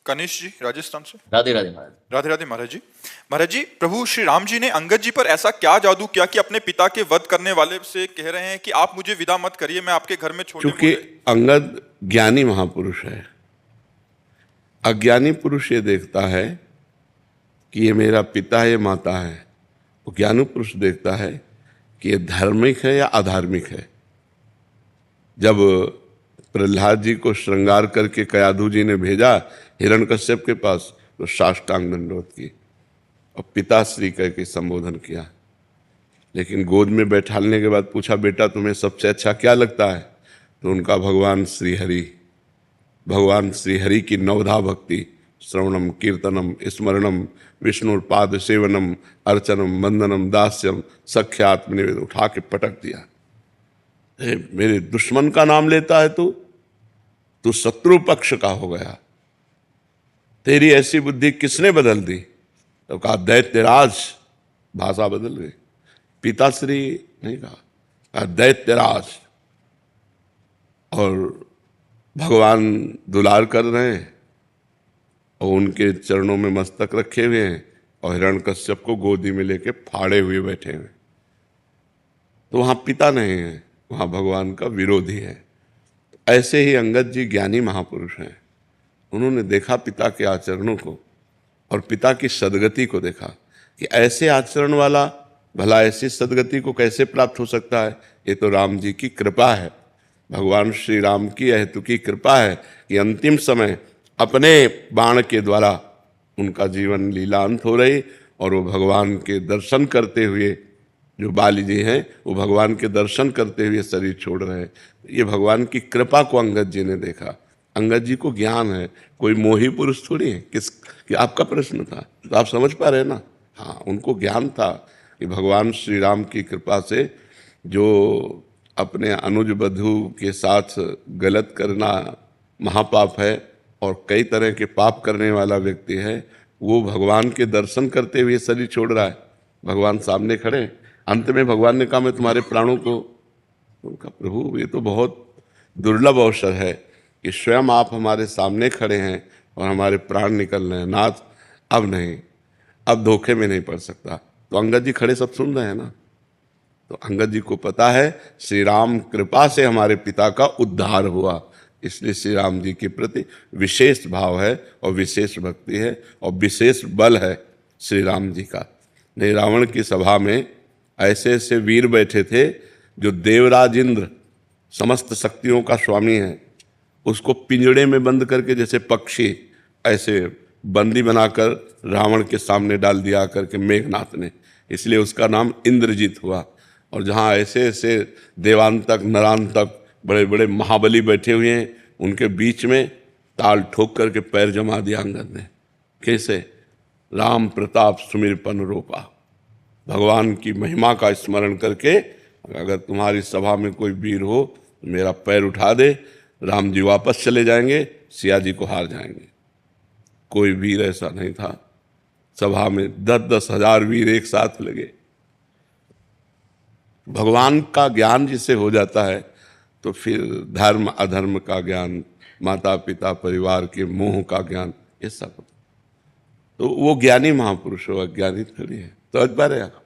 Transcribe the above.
कनिष्ठ जी राजस्थान से। राधे राधे महाराज। राधे राधे महाराज जी। महाराज जी, प्रभु श्री राम जी ने अंगद जी पर ऐसा क्या जादू किया कि अपने पिता के वध करने वाले से कह रहे हैं कि आप मुझे विदा मत करिए, मैं आपके घर में छोटे क्योंकि अंगद ज्ञानी महापुरुष है। अज्ञानी पुरुष ये देखता है कि ये मेरा पिता है, ये माता है। वो ज्ञानी पुरुष देखता है कि ये धार्मिक है या अधार्मिक है। जब प्रहलाद जी को श्रृंगार करके कयाधु जी ने भेजा हिरण्यकश्यप के पास, तो साष्टांग दंडवत की और पिताश्री कह के संबोधन किया। लेकिन गोद में बैठालने के बाद पूछा, बेटा तुम्हें सबसे अच्छा क्या लगता है? तो उनका भगवान श्री हरि की नवधा भक्ति, श्रवणम कीर्तनम स्मरणम विष्णुपाद सेवनम अर्चनम वंदनम दास्यम सख्यात्मनिवेदन उठा के पटक दिया। मेरे दुश्मन का नाम लेता है तू शत्रु पक्ष का हो गया। तेरी ऐसी बुद्धि किसने बदल दी? तो कहा दैत्यराज, भाषा बदल गई, पिताश्री नहीं कहा दैत्यराज। और भगवान दुलार कर रहे हैं और उनके चरणों में मस्तक रखे हुए हैं और हिरण्यकश्यप को गोदी में लेके फाड़े हुए बैठे हुए। तो वहां पिता नहीं है, वहां भगवान का विरोधी है। ऐसे ही अंगद जी ज्ञानी महापुरुष हैं। उन्होंने देखा पिता के आचरणों को और पिता की सदगति को देखा कि ऐसे आचरण वाला भला ऐसी सदगति को कैसे प्राप्त हो सकता है। ये तो राम जी की कृपा है, भगवान श्री राम की अहेतुकी कृपा है कि अंतिम समय अपने बाण के द्वारा उनका जीवन लीलांत हो रही और वो भगवान के दर्शन करते हुए, जो बाली जी हैं वो भगवान के दर्शन करते हुए शरीर छोड़ रहे हैं। ये भगवान की कृपा को अंगद जी ने देखा। अंगद जी को ज्ञान है, कोई मोही पुरुष थोड़ी है। कि आपका प्रश्न था तो आप समझ पा रहे ना। हाँ, उनको ज्ञान था कि भगवान श्री राम की कृपा से जो अपने अनुज बधू के साथ गलत करना महापाप है और कई तरह के पाप करने वाला व्यक्ति है, वो भगवान के दर्शन करते हुए शरीर छोड़ रहा है। भगवान सामने खड़े, अंत में भगवान ने कहा मैं तुम्हारे प्राणों को, उनका प्रभु ये तो बहुत दुर्लभ अवसर है कि स्वयं आप हमारे सामने खड़े हैं और हमारे प्राण निकल रहे हैं। नाथ अब नहीं, अब धोखे में नहीं पड़ सकता। तो अंगद जी खड़े सब सुन रहे हैं ना। तो अंगद जी को पता है श्री राम कृपा से हमारे पिता का उद्धार हुआ, इसलिए श्री राम जी के प्रति विशेष भाव है और विशेष भक्ति है और विशेष बल है श्री राम जी का। नहीं, रावण की सभा में ऐसे ऐसे वीर बैठे थे जो देवराज इंद्र समस्त शक्तियों का स्वामी है, उसको पिंजड़े में बंद करके जैसे पक्षी ऐसे बंदी बनाकर रावण के सामने डाल दिया करके मेघनाथ ने, इसलिए उसका नाम इंद्रजीत हुआ। और जहाँ ऐसे ऐसे देवांतक नरांतक बड़े बड़े महाबली बैठे हुए हैं, उनके बीच में ताल ठोक करके पैर जमा दिया अंगद ने। कैसे? राम प्रताप सुमिरपन रोपा, भगवान की महिमा का स्मरण करके अगर तुम्हारी सभा में कोई वीर हो तो मेरा पैर उठा दे, राम जी वापस चले जाएंगे, सिया जी को हार जाएंगे। कोई वीर ऐसा नहीं था। सभा में 10-10 हजार वीर एक साथ लगे। भगवान का ज्ञान जिसे हो जाता है तो फिर धर्म अधर्म का ज्ञान, माता पिता परिवार के मोह का ज्ञान, ये सब। तो वो ज्ञानी महापुरुष हो, अज्ञानी थोड़ी है। तो समझ पा रहे आप?